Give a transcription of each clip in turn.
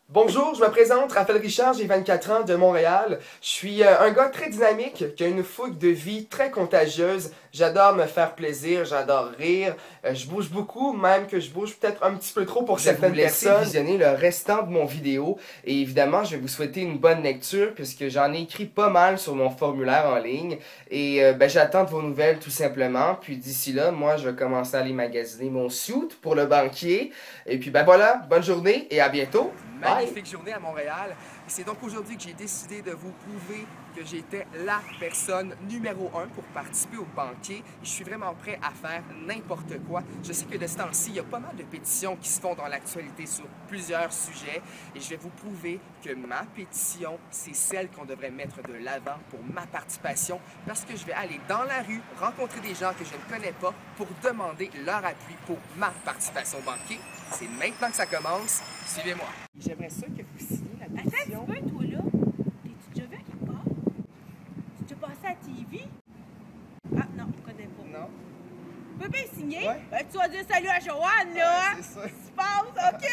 Bonjour, je me présente, Raphaël Richard, j'ai 24 ans de Montréal. Je suis un gars très dynamique, qui a une fougue de vie très contagieuse. J'adore me faire plaisir, j'adore rire. Je bouge beaucoup, même que je bouge peut-être un petit peu trop pour certaines personnes. Je vais vous laisser visionner le restant de mon vidéo. Et évidemment, je vais vous souhaiter une bonne lecture, puisque j'en ai écrit pas mal sur mon formulaire en ligne. Et j'attends de vos nouvelles tout simplement. Puis d'ici là, moi, je vais commencer à aller magasiner mon suit pour le banquier. Et puis voilà, bonne journée et à bientôt. Magnifique journée à Montréal. Et c'est donc aujourd'hui que j'ai décidé de vous prouver que j'étais la personne numéro 1 pour participer au banquier. Je suis vraiment prêt à faire n'importe quoi. Je sais que de ce temps-ci, il y a pas mal de pétitions qui se font dans l'actualité sur plusieurs sujets. Et je vais vous prouver que ma pétition, c'est celle qu'on devrait mettre de l'avant pour ma participation. Parce que je vais aller dans la rue, rencontrer des gens que je ne connais pas pour demander leur appui pour ma participation au banquier. C'est maintenant que ça commence. Suivez-moi. J'aimerais ça que vous signiez la pétition. Attends un petit peu, toi, là. T'es-tu déjà vu à quelque part? Tu t'es passé à la TV? Ah, non, je connais pas. Non. Tu peux bien signer? Ouais. Ben, tu vas dire salut à Joanne, là. Ouais, c'est ça. Tu passes, OK?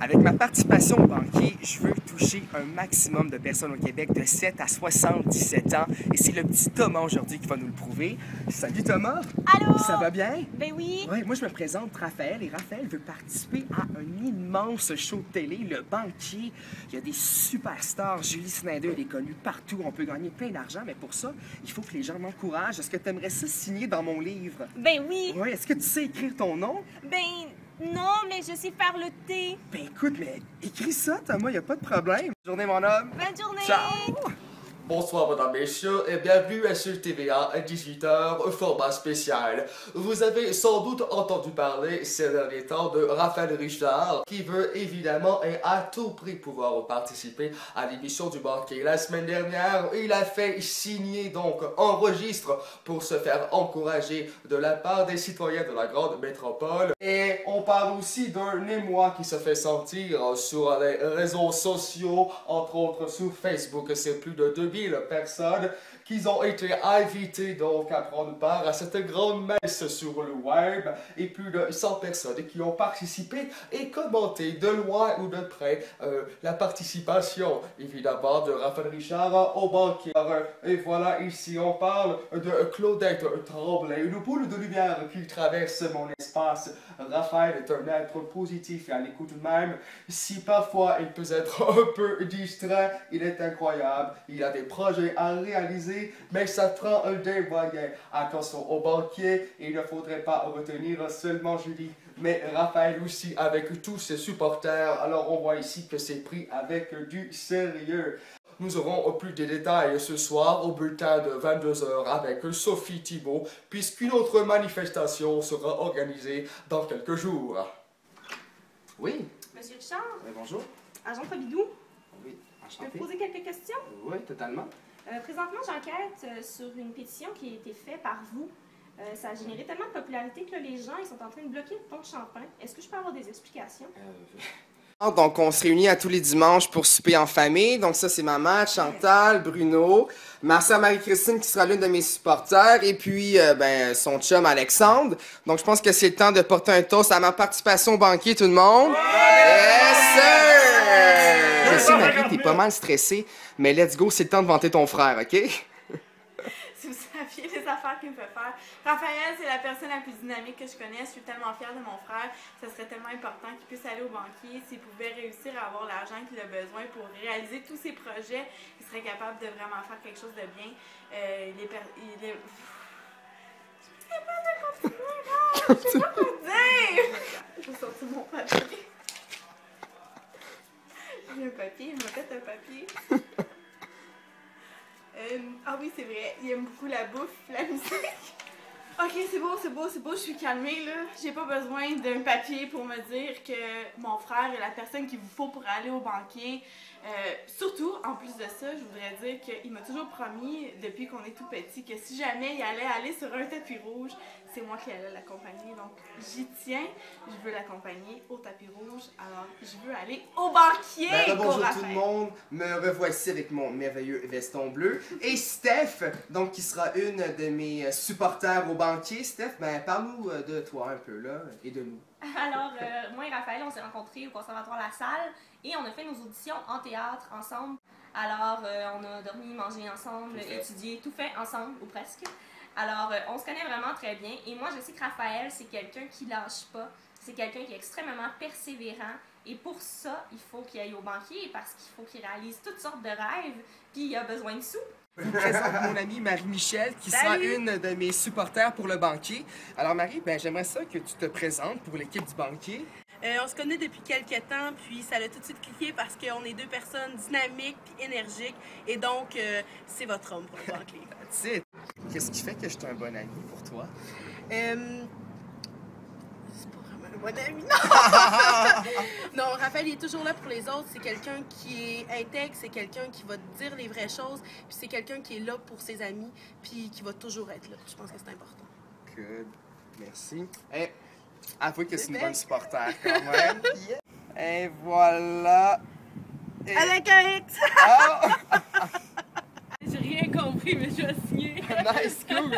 Avec ma participation au banquier, je veux toucher un maximum de personnes au Québec de 7 à 77 ans. Et c'est le petit Thomas aujourd'hui qui va nous le prouver. Salut Thomas! Allô? Ça va bien? Ben oui. Oui, moi je me présente Raphaël et Raphaël veut participer à un immense show de télé, le banquier. Il y a des superstars, Julie Snyder, elle est connue partout, on peut gagner plein d'argent, mais pour ça, il faut que les gens m'encouragent. Est-ce que tu aimerais ça signer dans mon livre? Ben oui. Oui, est-ce que tu sais écrire ton nom? Ben non, mais je sais faire le thé. Ben écoute, mais écris ça, Thomas, y a pas de problème. Bonne journée, mon homme. Bonne journée. Ciao! Bonsoir mesdames, messieurs et bienvenue à sur TVA à 18h, format spécial. Vous avez sans doute entendu parler ces derniers temps de Raphaël Richard qui veut évidemment et à tout prix pouvoir participer à l'émission du banquier. La semaine dernière, il a fait signer donc un registre pour se faire encourager de la part des citoyens de la grande métropole. Et on parle aussi d'un émoi qui se fait sentir sur les réseaux sociaux, entre autres sur Facebook. C'est plus de 2000 personnes qui ont été invitées donc à prendre part à cette grande messe sur le web et plus de 100 personnes qui ont participé et commenté de loin ou de près la participation évidemment de Raphaël Richard au banquier. Et voilà, ici on parle de Claudette Tremblay, une boule de lumière qui traverse mon espace. Raphaël est un être positif et à l'écoute même. Si parfois il peut être un peu distrait, il est incroyable. Il a des projets à réaliser, mais ça prend des moyens. Attention au banquier, il ne faudrait pas retenir seulement Julie, mais Raphaël aussi avec tous ses supporters. Alors on voit ici que c'est pris avec du sérieux. Nous aurons plus de détails ce soir au bulletin de 22h avec Sophie Thibault, puisqu'une autre manifestation sera organisée dans quelques jours. Oui. Monsieur Richard, Bonjour. agent Pompidou, Oui, je peux vous poser quelques questions? Oui, totalement. Présentement, j'enquête sur une pétition qui a été faite par vous. Ça a généré tellement de popularité que là, les gens ils sont en train de bloquer le pont de Champlain. Est-ce que je peux avoir des explications? Donc, on se réunit à tous les dimanches pour souper en famille. Donc, ça, c'est ma mère, Chantal, Bruno, ma soeur Marie-Christine qui sera l'une de mes supporters, et puis, son chum Alexandre. Donc, je pense que c'est le temps de porter un toast à ma participation au banquier, tout le monde. Yes, sir! Je sais, Marie, t'es pas mal stressée, mais let's go, c'est le temps de vanter ton frère, OK? Si vous saviez les affaires qu'il me fait faire. Raphaël, c'est la personne la plus dynamique que je connais. Je suis tellement fière de mon frère. Ce serait tellement important qu'il puisse aller au banquier. S'il pouvait réussir à avoir l'argent qu'il a besoin pour réaliser tous ses projets, il serait capable de vraiment faire quelque chose de bien. Je suis capable de continuer, non! Je sais pas quoi dire! Je vais sortir mon papier. J'ai un papier, il m'a fait un papier. Ah oui, c'est vrai, il aime beaucoup la bouffe, la musique. Ok, c'est beau, je suis calmée là. J'ai pas besoin d'un papier pour me dire que mon frère est la personne qu'il vous faut pour aller au banquier. Surtout, en plus de ça, je voudrais dire qu'il m'a toujours promis, depuis qu'on est tout petit, que si jamais il allait aller sur un tapis rouge, c'est moi qui allais l'accompagner. Donc, j'y tiens, je veux l'accompagner au tapis rouge, alors je veux aller au banquier! Bonjour tout le monde, me revoici avec mon merveilleux veston bleu. Et Steph, donc qui sera une de mes supporters au banquier. Steph, parle-nous de toi un peu là, et de nous. Alors, moi et Raphaël, on s'est rencontrés au Conservatoire La Salle et on a fait nos auditions en théâtre ensemble. Alors, on a dormi, mangé ensemble, étudié, tout fait ensemble, ou presque. Alors, on se connaît vraiment très bien. Et moi, je sais que Raphaël, c'est quelqu'un qui lâche pas. C'est quelqu'un qui est extrêmement persévérant. Et pour ça, il faut qu'il aille au banquier parce qu'il faut qu'il réalise toutes sortes de rêves. Puis, il a besoin de sous. Je vous présente mon amie Marie-Michel, qui sera une de mes supporters pour le banquier. Alors Marie, j'aimerais ça que tu te présentes pour l'équipe du banquier. On se connaît depuis quelques temps, puis ça a tout de suite cliqué parce qu'on est deux personnes dynamiques puis énergiques. Et donc, c'est votre homme pour le banquier. That's it. Qu'est-ce qui fait que je suis un bon ami pour toi? C'est pas vraiment un bon ami, non! Non, Raphaël, il est toujours là pour les autres. C'est quelqu'un qui est intègre, c'est quelqu'un qui va te dire les vraies choses, puis c'est quelqu'un qui est là pour ses amis, puis qui va toujours être là. Je pense que c'est important. Good. Merci. Hey, avouez que c'est une bonne supporter quand même. Et voilà. Et... Avec un X! Oh! J'ai rien compris, mais je vais signer. Nice, cool!